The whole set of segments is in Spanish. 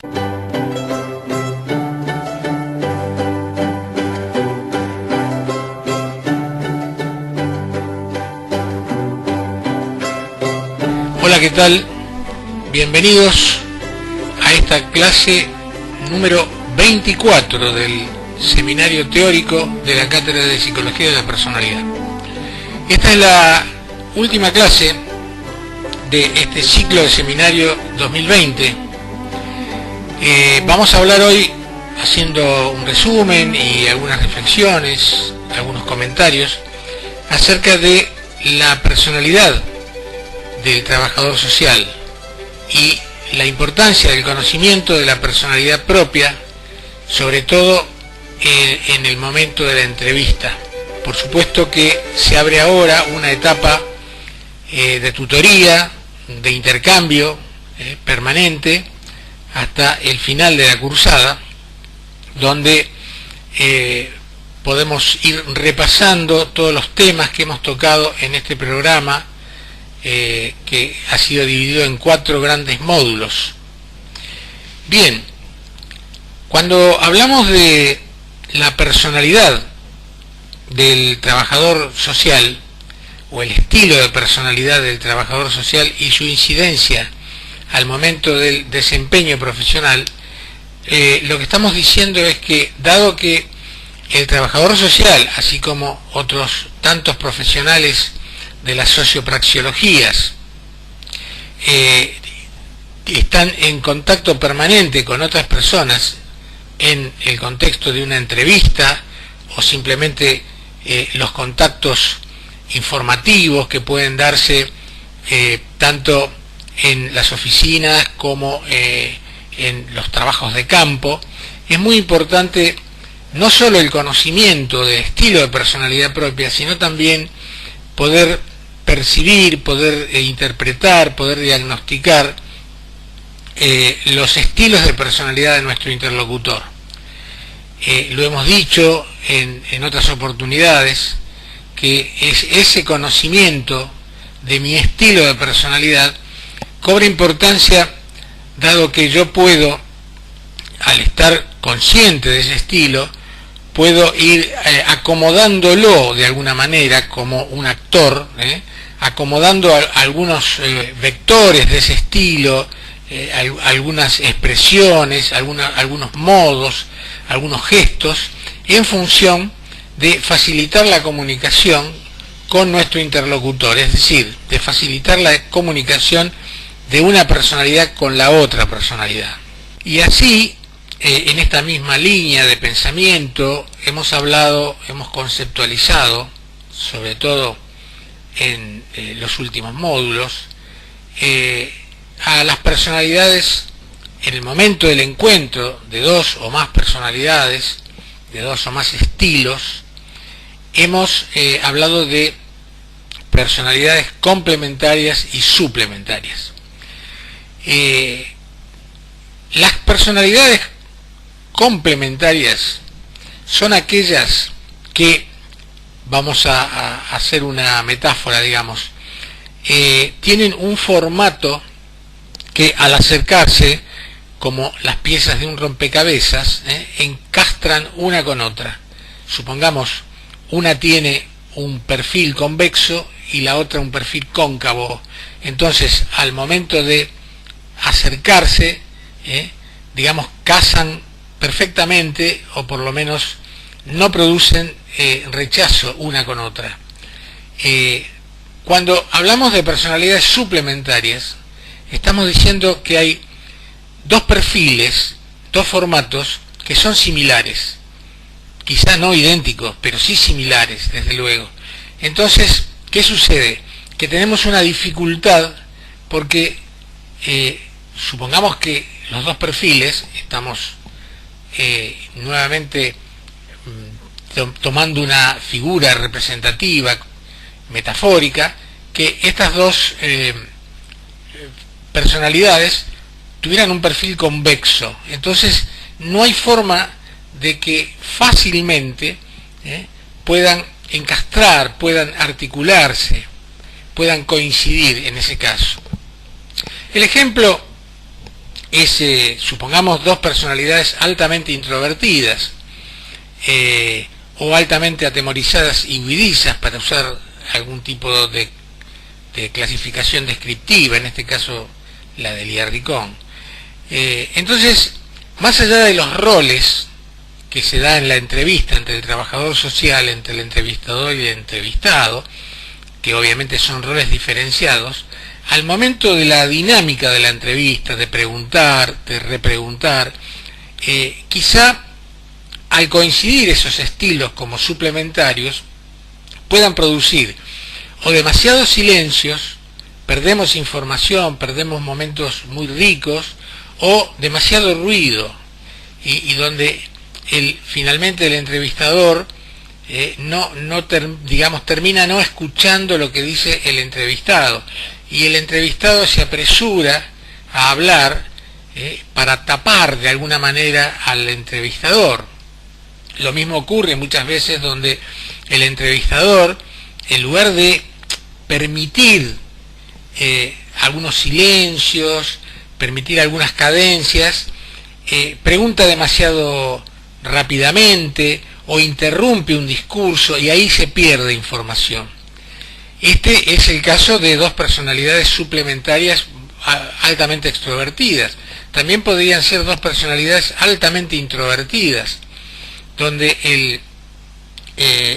Hola, ¿qué tal? Bienvenidos a esta clase número 24 del Seminario Teórico de la Cátedra de Psicología de la Personalidad. Esta es la última clase de este ciclo de seminario 2020. Vamos a hablar hoy, haciendo un resumen y algunas reflexiones, algunos comentarios, acerca de la personalidad del trabajador social y la importancia del conocimiento de la personalidad propia, sobre todo en el momento de la entrevista. Por supuesto que se abre ahora una etapa de tutoría, de intercambio permanente hasta el final de la cursada, donde podemos ir repasando todos los temas que hemos tocado en este programa, que ha sido dividido en 4 grandes módulos. Bien, cuando hablamos de la personalidad del trabajador social, o el estilo de personalidad del trabajador social y su incidencia al momento del desempeño profesional, lo que estamos diciendo es que, dado que el trabajador social, así como otros tantos profesionales de las sociopraxiologías, están en contacto permanente con otras personas en el contexto de una entrevista o simplemente los contactos informativos que pueden darse tanto en las oficinas como en los trabajos de campo, es muy importante no solo el conocimiento del estilo de personalidad propia, sino también poder percibir, poder interpretar, poder diagnosticar los estilos de personalidad de nuestro interlocutor. Lo hemos dicho en otras oportunidades, que ese conocimiento de mi estilo de personalidad cobra importancia, dado que yo puedo, al estar consciente de ese estilo, puedo ir acomodándolo de alguna manera como un actor, acomodando algunos vectores de ese estilo, algunas expresiones, algunos modos, algunos gestos, en función de facilitar la comunicación con nuestro interlocutor, es decir, de facilitar la comunicación de una personalidad con la otra personalidad. Y así, en esta misma línea de pensamiento, hemos conceptualizado, sobre todo en los últimos módulos, a las personalidades en el momento del encuentro de 2 o más personalidades, de 2 o más estilos. Hemos hablado de personalidades complementarias y suplementarias. Las personalidades complementarias son aquellas que, vamos a hacer una metáfora, digamos, tienen un formato que, al acercarse, como las piezas de un rompecabezas, encastran una con otra. Supongamos, una tiene un perfil convexo y la otra un perfil cóncavo. Entonces, al momento de acercarse, digamos, casan perfectamente, o por lo menos no producen rechazo una con otra. Cuando hablamos de personalidades suplementarias, estamos diciendo que hay 2 perfiles, 2 formatos que son similares. Quizá no idénticos, pero sí similares, desde luego. Entonces, ¿qué sucede? Que tenemos una dificultad porque supongamos que los 2 perfiles, estamos nuevamente tomando una figura representativa, metafórica, que estas 2 personalidades tuvieran un perfil convexo. Entonces, no hay forma de que fácilmente puedan encastrar, puedan articularse, puedan coincidir en ese caso. El ejemplo supongamos dos personalidades altamente introvertidas o altamente atemorizadas y huidizas, para usar algún tipo de clasificación descriptiva, en este caso la de Liardicón. Entonces, más allá de los roles que se da en la entrevista entre el trabajador social, entre el entrevistador y el entrevistado, que obviamente son roles diferenciados, al momento de la dinámica de la entrevista, de preguntar, de repreguntar, quizá al coincidir esos estilos como suplementarios, puedan producir o demasiados silencios, perdemos información, perdemos momentos muy ricos, o demasiado ruido, y donde finalmente el entrevistador termina no escuchando lo que dice el entrevistado, y el entrevistado se apresura a hablar para tapar de alguna manera al entrevistador. Lo mismo ocurre muchas veces donde el entrevistador, en lugar de permitir algunos silencios, permitir algunas cadencias, pregunta demasiado rápidamente o interrumpe un discurso, y ahí se pierde información. Este es el caso de dos personalidades suplementarias altamente extrovertidas. También podrían ser dos personalidades altamente introvertidas, donde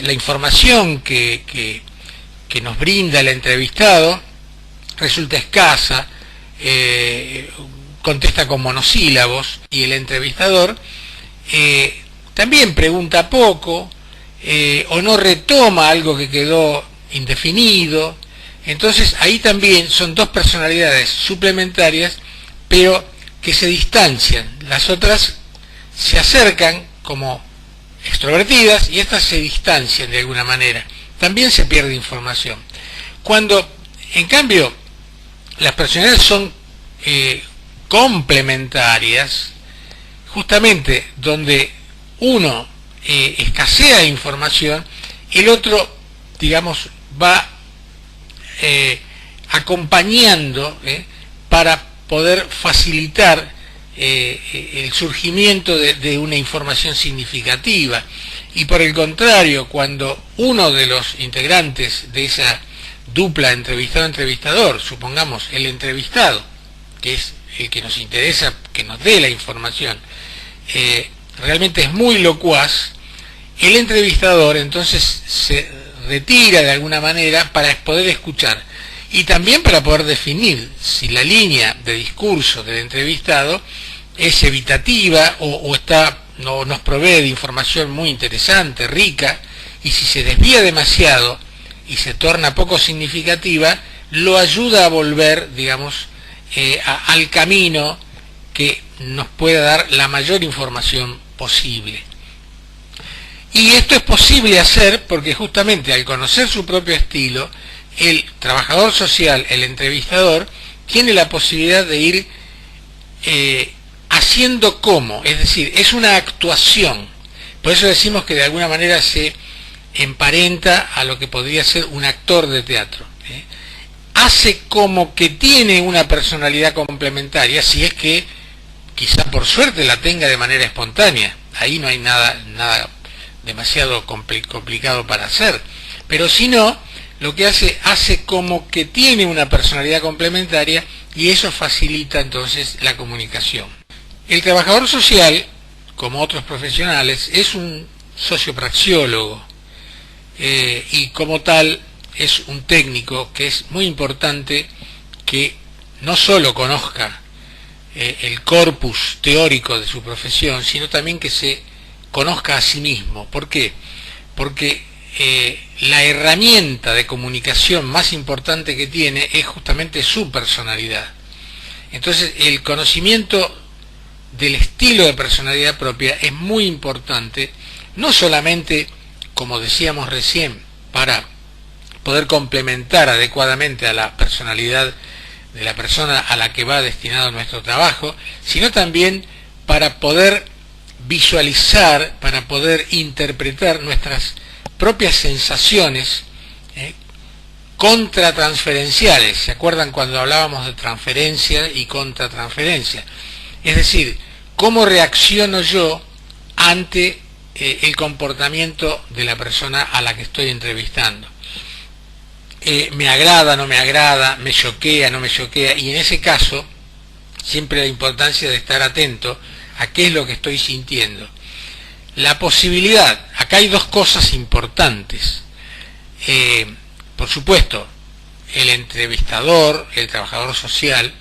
la información que nos brinda el entrevistado resulta escasa, contesta con monosílabos, y el entrevistador también pregunta poco, o no retoma algo que quedó indefinido. Entonces ahí también son dos personalidades suplementarias, pero que se distancian. Las otras se acercan como extrovertidas y estas se distancian de alguna manera. También se pierde información. Cuando en cambio las personalidades son complementarias, justamente donde uno escasea información, el otro, digamos, va acompañando para poder facilitar el surgimiento de una información significativa. Y por el contrario, cuando uno de los integrantes de esa dupla entrevistado-entrevistador, supongamos el entrevistado, que es el que nos interesa que nos dé la información, realmente es muy locuaz, el entrevistador entonces se retira de alguna manera para poder escuchar, y también para poder definir si la línea de discurso del entrevistado es evitativa o nos provee de información muy interesante, rica, y si se desvía demasiado y se torna poco significativa, lo ayuda a volver, digamos, al camino que nos pueda dar la mayor información posible. Y esto es posible hacer porque justamente al conocer su propio estilo, el trabajador social, el entrevistador, tiene la posibilidad de ir haciendo como, es decir, es una actuación. Por eso decimos que de alguna manera se emparenta a lo que podría ser un actor de teatro. Hace como que tiene una personalidad complementaria, si es que quizá por suerte la tenga de manera espontánea. Ahí no hay nada demasiado complicado para hacer. Pero si no, lo que hace como que tiene una personalidad complementaria, y eso facilita entonces la comunicación. El trabajador social, como otros profesionales, es un sociopraxiólogo, y como tal es un técnico que es muy importante que no solo conozca el corpus teórico de su profesión, sino también que se conozca a sí mismo. ¿Por qué? Porque la herramienta de comunicación más importante que tiene es justamente su personalidad. Entonces el conocimiento del estilo de personalidad propia es muy importante, no solamente, como decíamos recién, para poder complementar adecuadamente a la personalidad de la persona a la que va destinado nuestro trabajo, sino también para poder visualizar, para poder interpretar nuestras propias sensaciones contratransferenciales. ¿Se acuerdan cuando hablábamos de transferencia y contratransferencia? Es decir, cómo reacciono yo ante el comportamiento de la persona a la que estoy entrevistando. Me agrada, no me agrada, me choquea, no me choquea, y en ese caso siempre la importancia de estar atento a qué es lo que estoy sintiendo. La posibilidad, acá hay dos cosas importantes. Por supuesto, el entrevistador, el trabajador social,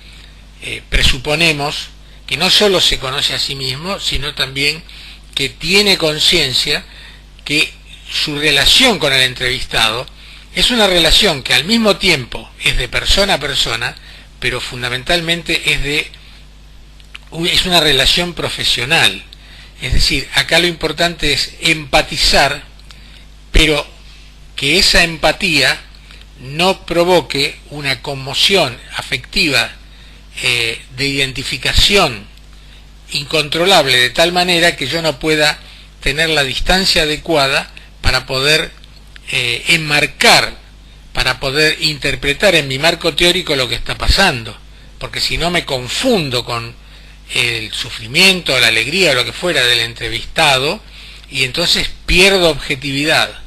presuponemos que no solo se conoce a sí mismo, sino también que tiene conciencia que su relación con el entrevistado es una relación que al mismo tiempo es de persona a persona, pero fundamentalmente es una relación profesional. Es decir, acá lo importante es empatizar, pero que esa empatía no provoque una conmoción afectiva de identificación incontrolable, de tal manera que yo no pueda tener la distancia adecuada para poder enmarcar, para poder interpretar en mi marco teórico lo que está pasando, porque si no me confundo con el sufrimiento, la alegría o lo que fuera del entrevistado, y entonces pierdo objetividad.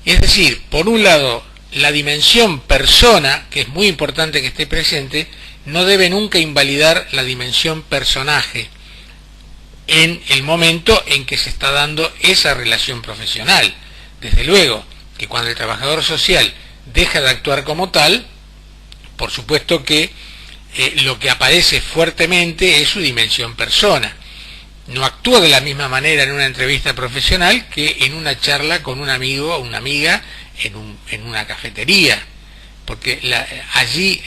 Es decir, por un lado, la dimensión persona, que es muy importante que esté presente, no debe nunca invalidar la dimensión personaje en el momento en que se está dando esa relación profesional. Desde luego que cuando el trabajador social deja de actuar como tal, por supuesto que lo que aparece fuertemente es su dimensión persona. No actúa de la misma manera en una entrevista profesional que en una charla con un amigo o una amiga en una cafetería, porque allí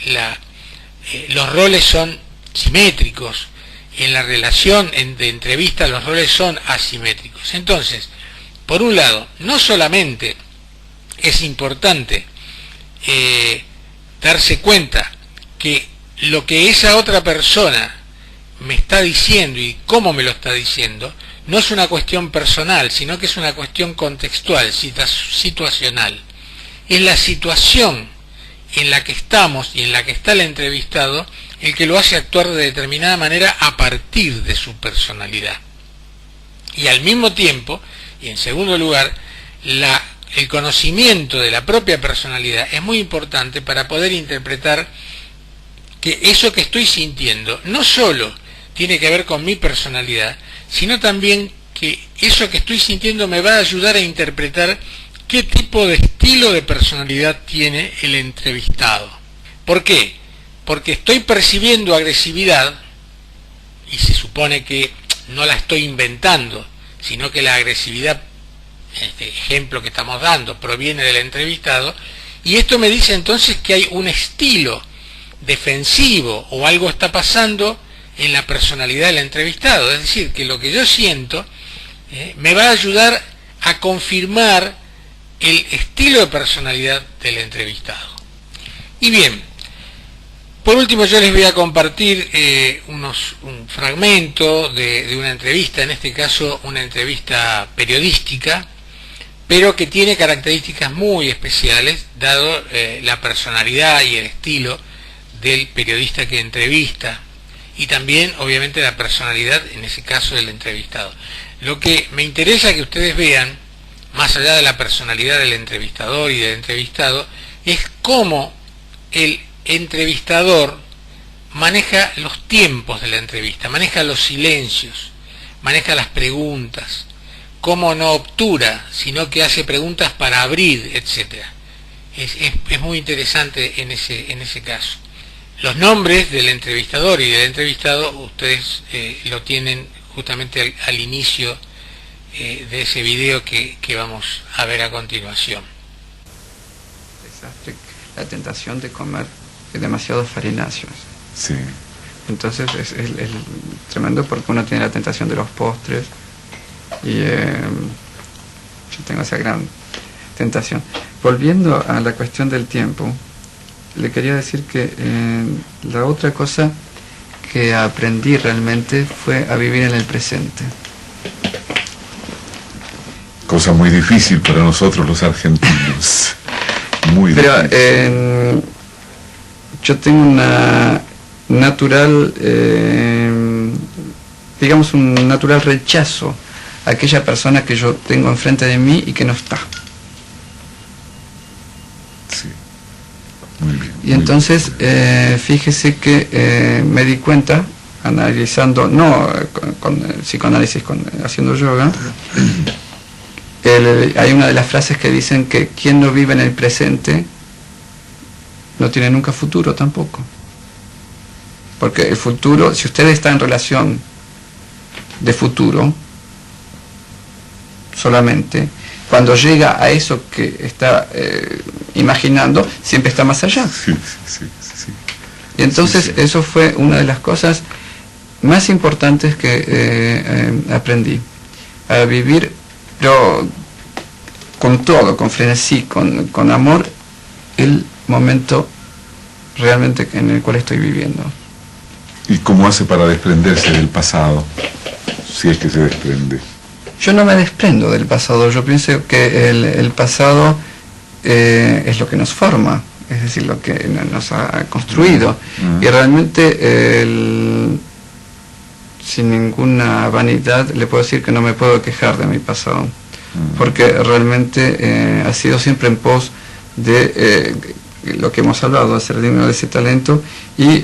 los roles son simétricos. En la relación de entrevista los roles son asimétricos. Entonces, por un lado, no solamente es importante darse cuenta que lo que esa otra persona me está diciendo y cómo me lo está diciendo no es una cuestión personal, sino que es una cuestión contextual, situacional. Es la situación en la que estamos y en la que está el entrevistado el que lo hace actuar de determinada manera a partir de su personalidad. Y al mismo tiempo, y en segundo lugar, el conocimiento de la propia personalidad es muy importante para poder interpretar que eso que estoy sintiendo no solo tiene que ver con mi personalidad, sino también que eso que estoy sintiendo me va a ayudar a interpretar qué tipo de estilo de personalidad tiene el entrevistado. ¿Por qué? Porque estoy percibiendo agresividad, y se supone que no la estoy inventando, sino que la agresividad, este ejemplo que estamos dando, proviene del entrevistado, y esto me dice entonces que hay un estilo defensivo o algo está pasando en la personalidad del entrevistado. Es decir, que lo que yo siento me va a ayudar a confirmar el estilo de personalidad del entrevistado. Y bien, por último yo les voy a compartir un fragmento de una entrevista, en este caso una entrevista periodística, pero que tiene características muy especiales, dado la personalidad y el estilo del periodista que entrevista, y también obviamente la personalidad, en ese caso, del entrevistado. Lo que me interesa que ustedes vean, más allá de la personalidad del entrevistador y del entrevistado, es cómo el entrevistador maneja los tiempos de la entrevista, maneja los silencios, maneja las preguntas, cómo no obtura, sino que hace preguntas para abrir, etc. Es muy interesante en ese caso. Los nombres del entrevistador y del entrevistado ustedes lo tienen justamente al inicio de ese video que vamos a ver a continuación. La tentación de comer demasiados farináceos. Sí. Entonces es tremendo porque uno tiene la tentación de los postres y yo tengo esa gran tentación. Volviendo a la cuestión del tiempo, le quería decir que la otra cosa que aprendí realmente fue a vivir en el presente. Cosa muy difícil para nosotros los argentinos. Muy difícil. Pero yo tengo una natural digamos, un natural rechazo a aquella persona que yo tengo enfrente de mí y que no está. Sí. Muy bien. Y entonces, fíjese que me di cuenta, analizando, no con psicoanálisis, haciendo yoga, hay una de las frases que dicen que quien no vive en el presente no tiene nunca futuro tampoco. Porque el futuro, si usted está en relación de futuro solamente, cuando llega a eso que está imaginando, siempre está más allá. Sí. Y entonces eso fue una de las cosas más importantes que aprendí. A vivir, pero con todo, con frenesí, con amor, el momento realmente en el cual estoy viviendo. ¿Y cómo hace para desprenderse del pasado? Si es que se desprende. Yo no me desprendo del pasado, yo pienso que el pasado es lo que nos forma, es decir, lo que nos ha construido. Y realmente, sin ninguna vanidad, le puedo decir que no me puedo quejar de mi pasado, porque realmente ha sido siempre en pos de lo que hemos hablado, de ser digno de ese talento, y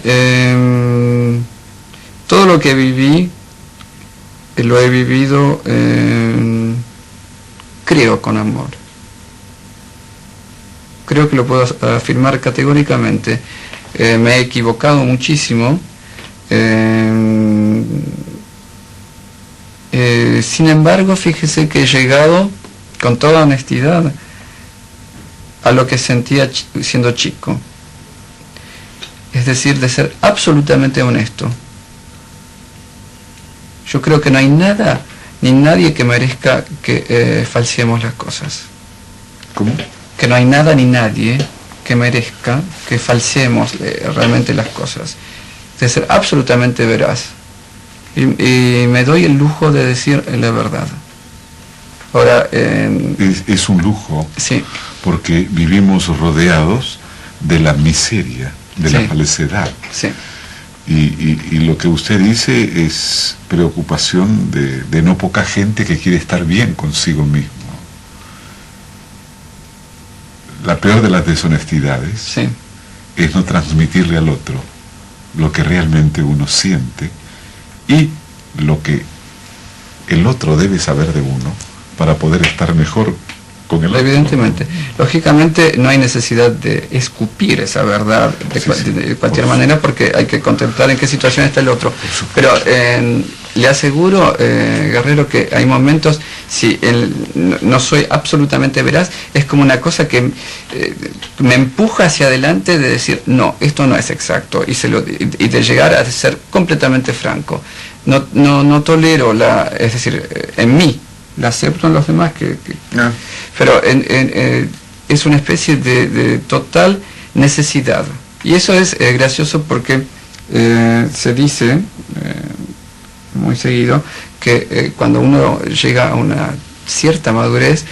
todo lo que viví, lo he vivido, creo, con amor. Creo que lo puedo afirmar categóricamente. Me he equivocado muchísimo. Sin embargo, fíjese que he llegado, con toda honestidad, a lo que sentía siendo chico. Es decir, de ser absolutamente honesto. Yo creo que no hay nada ni nadie que merezca que falseemos las cosas. ¿Cómo? Que no hay nada ni nadie que merezca que falseemos realmente las cosas. De ser absolutamente veraz. Y me doy el lujo de decir la verdad. Ahora, es un lujo, sí, porque vivimos rodeados de la miseria, de la falsedad. Sí. Y lo que usted dice es preocupación de no poca gente que quiere estar bien consigo mismo. La peor de las deshonestidades es no transmitirle al otro lo que realmente uno siente y lo que el otro debe saber de uno para poder estar mejor con el otro. Evidentemente. Lógicamente no hay necesidad de escupir esa verdad de cualquier manera, porque hay que contemplar en qué situación está el otro. Pero le aseguro, Guerrero, que hay momentos, si no soy absolutamente veraz, es como una cosa que me empuja hacia adelante de decir, no, esto no es exacto, y de llegar a ser completamente franco. No tolero es decir, en mí, la acepto en los demás, pero es una especie de total necesidad. Y eso es gracioso porque se dice muy seguido que cuando uno llega a una cierta madurez,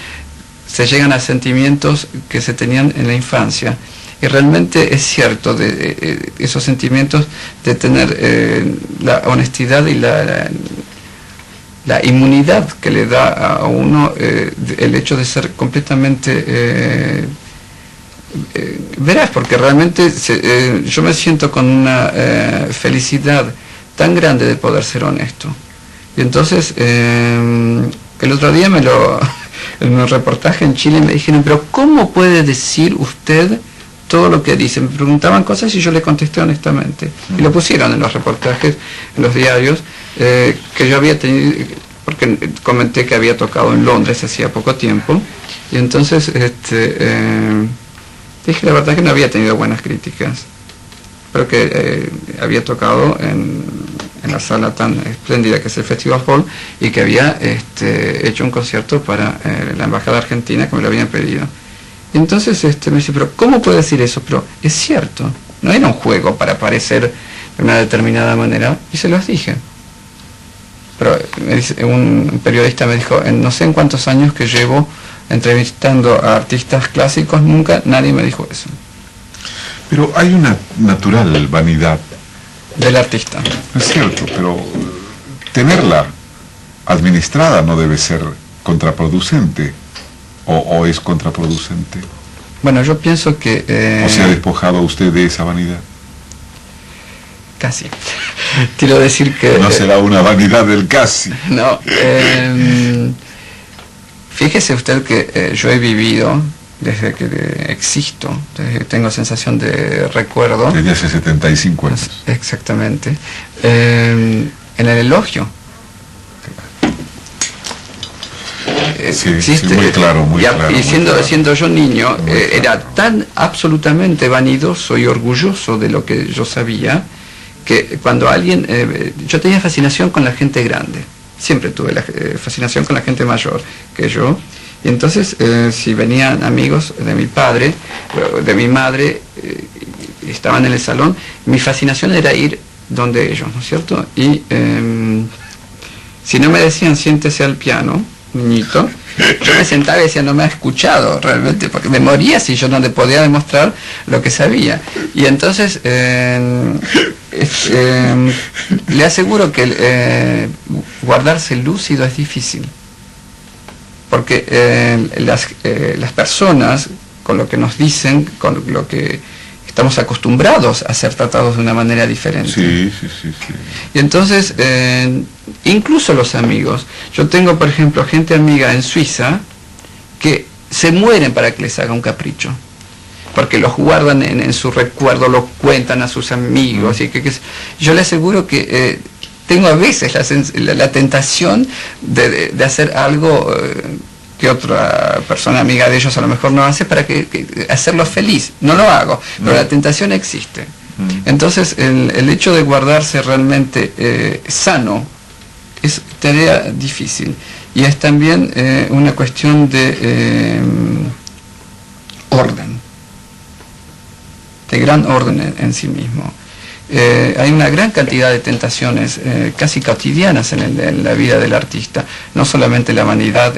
se llegan a sentimientos que se tenían en la infancia. Y realmente es cierto, de esos sentimientos de tener la honestidad y la inmunidad que le da a uno el hecho de ser completamente veraz, porque realmente yo me siento con una felicidad tan grande de poder ser honesto. Y entonces, el otro día en un reportaje en Chile me dijeron, pero ¿cómo puede decir usted todo lo que dice? Me preguntaban cosas y yo le contesté honestamente. Y lo pusieron en los reportajes, en los diarios, que yo había tenido, porque comenté que había tocado en Londres hacía poco tiempo, y entonces dije la verdad que no había tenido buenas críticas, pero que había tocado en la sala tan espléndida que es el Festival Hall, y que había hecho un concierto para la Embajada Argentina, que me lo habían pedido. Y entonces me dice, pero ¿cómo puede decir eso? Pero es cierto, no era un juego para parecer de una determinada manera, y se los dije. Pero un periodista me dijo, no sé en cuántos años que llevo entrevistando a artistas clásicos, nunca nadie me dijo eso. Pero hay una natural vanidad del artista. Es cierto, pero tenerla administrada no debe ser contraproducente, o es contraproducente. Bueno, yo pienso que... ¿O se ha despojado usted de esa vanidad? Casi. Quiero decir que... No será una vanidad del casi. No. Fíjese usted que yo he vivido, desde que existo, desde que tengo sensación de recuerdo... Desde hace 75 años. Exactamente. En el elogio. Sí, muy claro, muy claro. Y siendo yo niño, era tan absolutamente vanidoso y orgulloso de lo que yo sabía, que cuando alguien... yo tenía fascinación con la gente grande. Siempre tuve la fascinación con la gente mayor que yo. Y entonces, si venían amigos de mi padre, de mi madre, estaban en el salón, mi fascinación era ir donde ellos, ¿no es cierto? Y si no me decían siéntese al piano, niñito, yo me sentaba y decía no me ha escuchado realmente, porque me moría si yo no le podía demostrar lo que sabía. Y entonces le aseguro que guardarse lúcido es difícil, porque las personas, con lo que nos dicen, con lo que estamos acostumbrados a ser tratados de una manera diferente. Sí. Y entonces, incluso los amigos. Yo tengo, por ejemplo, gente amiga en Suiza que se mueren para que les haga un capricho, porque los guardan en su recuerdo, los cuentan a sus amigos. Y yo le aseguro que tengo a veces la tentación de hacer algo que otra persona amiga de ellos a lo mejor no hace, para que hacerlo feliz. No lo hago, pero la tentación existe. Entonces el hecho de guardarse realmente sano es tarea difícil, y es también una cuestión de orden, de gran orden en sí mismo. Hay una gran cantidad de tentaciones casi cotidianas en la vida del artista, no solamente la vanidad.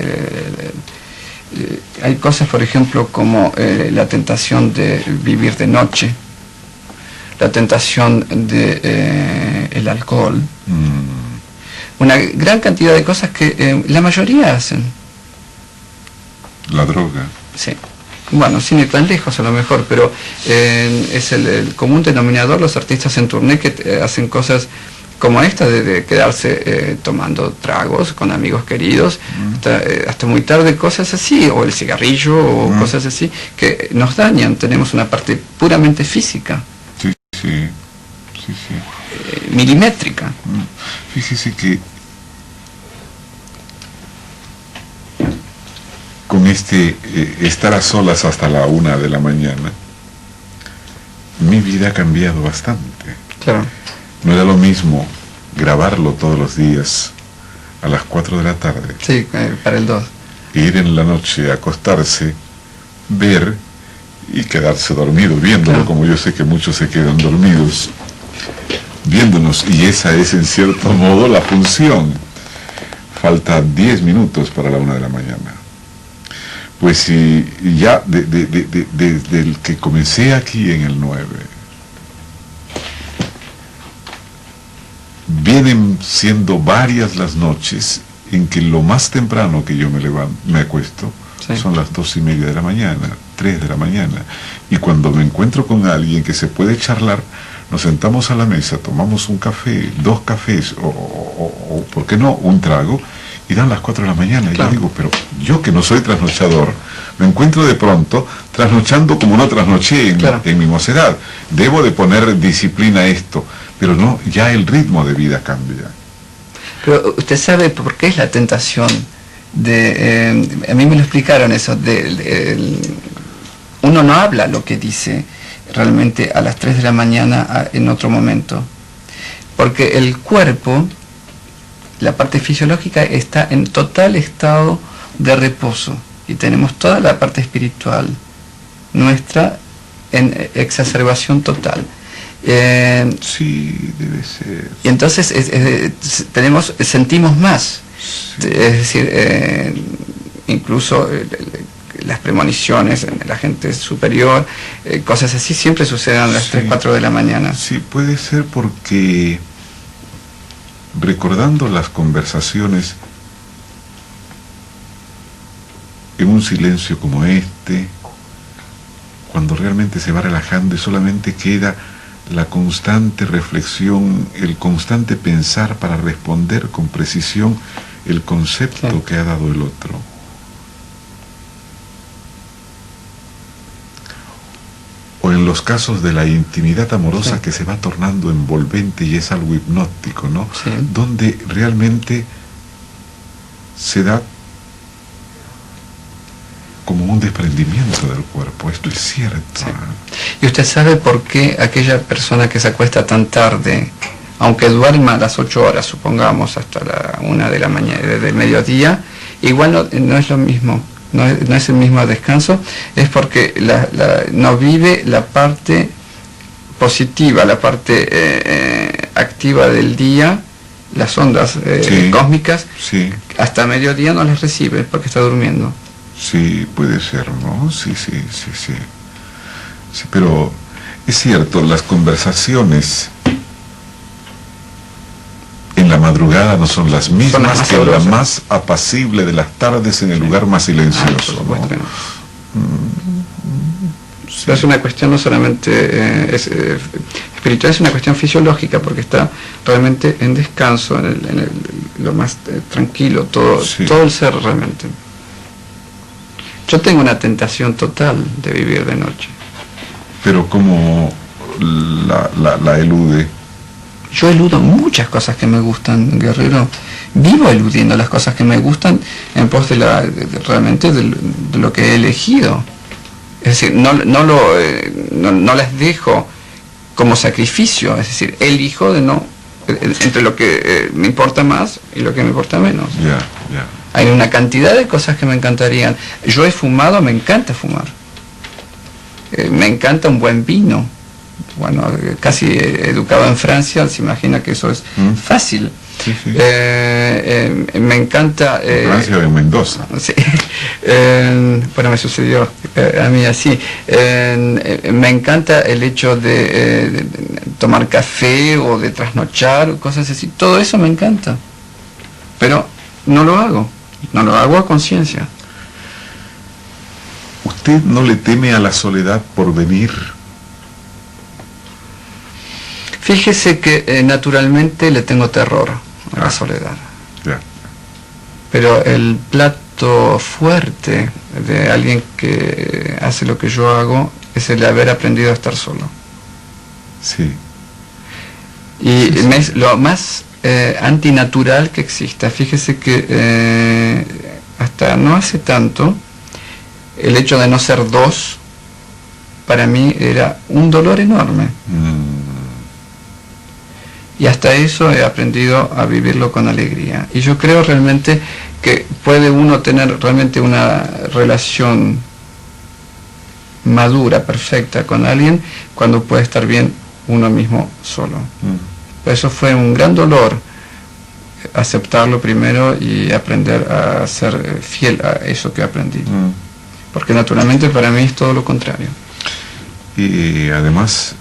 Hay cosas, por ejemplo, como la tentación de vivir de noche, la tentación de el alcohol, una gran cantidad de cosas que la mayoría hacen. La droga. Sí. Bueno, sin ir tan lejos a lo mejor, pero es el común denominador los artistas en tournée que hacen cosas como esta, de quedarse tomando tragos con amigos queridos, hasta muy tarde, cosas así, o el cigarrillo, o cosas así, que nos dañan. Tenemos una parte puramente física. Sí. Milimétrica. Fíjese que con estar a solas hasta la 1 de la mañana, mi vida ha cambiado bastante. Claro. No era lo mismo grabarlo todos los días a las 4 de la tarde. Sí, para el 2. Ir en la noche a acostarse, ver y quedarse dormido, viéndolo, claro. Como yo sé que muchos se quedan dormidos viéndonos, y esa es en cierto modo la función. Falta 10 minutos para la 1 de la mañana. Pues si ya desde el que comencé aquí en el 9, vienen siendo varias las noches en que lo más temprano que yo me acuesto, sí, son las 2:30 de la mañana, 3 de la mañana, y cuando me encuentro con alguien que se puede charlar, nos sentamos a la mesa, tomamos un café, 2 cafés, o ¿por qué no?, un trago, y dan las 4 de la mañana. Claro. Y yo digo, pero yo que no soy trasnochador, me encuentro de pronto trasnochando como no trasnoché claro, en mi mocedad. Debo de poner disciplina a esto, pero no, ya el ritmo de vida cambia. Pero usted sabe por qué es la tentación de... a mí me lo explicaron eso, uno no habla lo que dice realmente a las 3 de la mañana en otro momento, porque el cuerpo, la parte fisiológica, está en total estado de reposo, y tenemos toda la parte espiritual nuestra en exacerbación total. Sí, debe ser. Y entonces sentimos más, sí, es decir, incluso las premoniciones en la gente superior, cosas así, siempre suceden a las 3, 4 de la mañana. Sí, puede ser porque recordando las conversaciones en un silencio como este, cuando realmente se va relajando y solamente queda la constante reflexión, el constante pensar para responder con precisión el concepto que ha dado el otro. O en los casos de la intimidad amorosa que se va tornando envolvente y es algo hipnótico, ¿no? Sí. Donde realmente se da como un desprendimiento del cuerpo. Esto es cierto. Sí. ¿Y usted sabe por qué aquella persona que se acuesta tan tarde, aunque duerma las 8 horas, supongamos, hasta la 1 de la mañana, del mediodía, igual no es lo mismo, no es el mismo descanso? Es porque no vive la parte positiva, la parte activa del día, las ondas cósmicas, hasta mediodía no las recibe porque está durmiendo. Sí, puede ser, ¿no? Sí, pero es cierto, las conversaciones en la madrugada no son las mismas que en la más apacible de las tardes en el lugar más silencioso. Por supuesto que no. Pero es una cuestión no solamente espiritual, es una cuestión fisiológica, porque está realmente en descanso, en lo más tranquilo, todo el ser realmente. Yo tengo una tentación total de vivir de noche. Pero ¿cómo la elude? Yo eludo muchas cosas que me gustan, Guerrero. Vivo eludiendo las cosas que me gustan en pos de lo que he elegido. Es decir, no las dejo como sacrificio. Es decir, elijo entre lo que me importa más y lo que me importa menos. Hay una cantidad de cosas que me encantarían. Yo he fumado, me encanta fumar. Me encanta un buen vino. Bueno, casi educado en Francia, se imagina que eso es fácil. Sí. Me encanta... Francia de Mendoza. Sí. Bueno, me sucedió a mí así. Me encanta el hecho de tomar café o de trasnochar, cosas así. Todo eso me encanta. Pero no lo hago. No lo hago a conciencia. ¿Usted no le teme a la soledad por venir? Fíjese que naturalmente le tengo terror a la soledad. Pero el plato fuerte de alguien que hace lo que yo hago es el de haber aprendido a estar solo. Sí. Y es lo más antinatural que exista. Fíjese que hasta no hace tanto, el hecho de no ser dos, para mí era un dolor enorme. Y hasta eso he aprendido a vivirlo con alegría. Y yo creo realmente que puede uno tener realmente una relación madura, perfecta con alguien, cuando puede estar bien uno mismo solo. Por eso fue un gran dolor aceptarlo primero y aprender a ser fiel a eso que aprendí. Porque naturalmente para mí es todo lo contrario. Y además,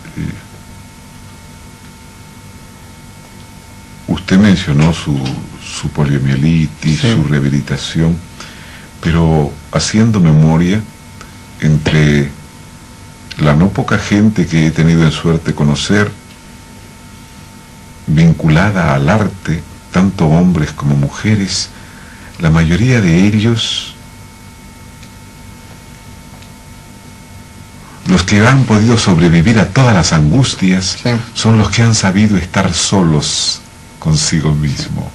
usted mencionó su poliomielitis, su rehabilitación, pero haciendo memoria entre la no poca gente que he tenido en suerte conocer, vinculada al arte, tanto hombres como mujeres, la mayoría de ellos, los que han podido sobrevivir a todas las angustias, son los que han sabido estar solos consigo mismo,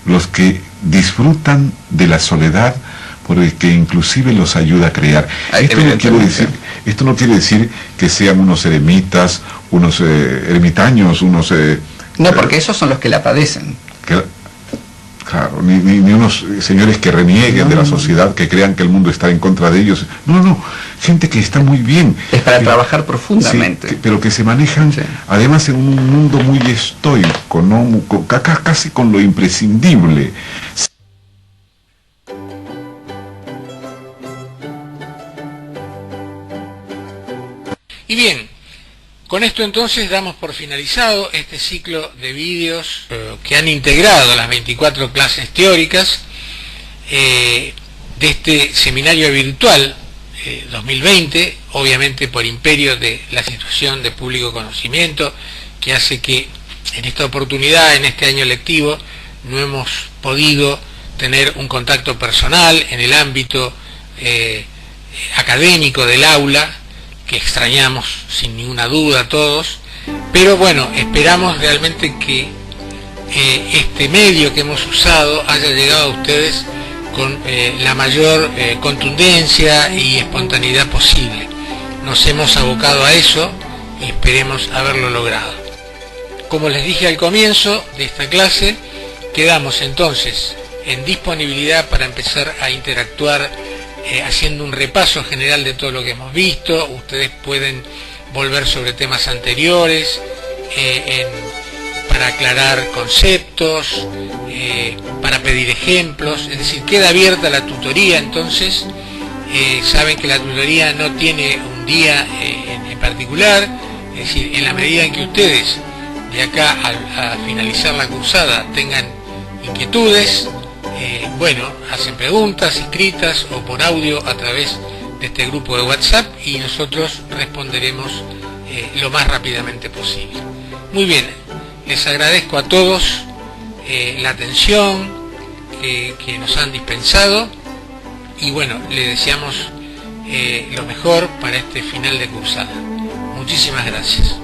los que disfrutan de la soledad, porque inclusive los ayuda a crear. Esto no quiere decir que sean unos eremitas, unos ermitaños, unos... no, porque esos son los que la padecen. Claro, ni unos señores que renieguen de la sociedad, que crean que el mundo está en contra de ellos. No, gente que está muy bien. Es para trabajar profundamente. Pero que se manejan, además, en un mundo muy estoico, ¿no? Casi con lo imprescindible. Y bien, Con esto entonces damos por finalizado este ciclo de vídeos que han integrado las 24 clases teóricas de este seminario virtual 2020, obviamente por imperio de la situación de público conocimiento, que hace que en esta oportunidad, en este año lectivo, no hemos podido tener un contacto personal en el ámbito académico del aula, que extrañamos sin ninguna duda todos, pero bueno, esperamos realmente que este medio que hemos usado haya llegado a ustedes con la mayor contundencia y espontaneidad posible. Nos hemos abocado a eso y esperemos haberlo logrado. Como les dije al comienzo de esta clase, quedamos entonces en disponibilidad para empezar a interactuar haciendo un repaso general de todo lo que hemos visto. Ustedes pueden volver sobre temas anteriores para aclarar conceptos, para pedir ejemplos, es decir, queda abierta la tutoría. Entonces saben que la tutoría no tiene un día en particular, es decir, en la medida en que ustedes de acá a finalizar la cursada tengan inquietudes, bueno, hacen preguntas escritas o por audio a través de este grupo de WhatsApp y nosotros responderemos lo más rápidamente posible. Muy bien, les agradezco a todos la atención que nos han dispensado y bueno, les deseamos lo mejor para este final de cursada. Muchísimas gracias.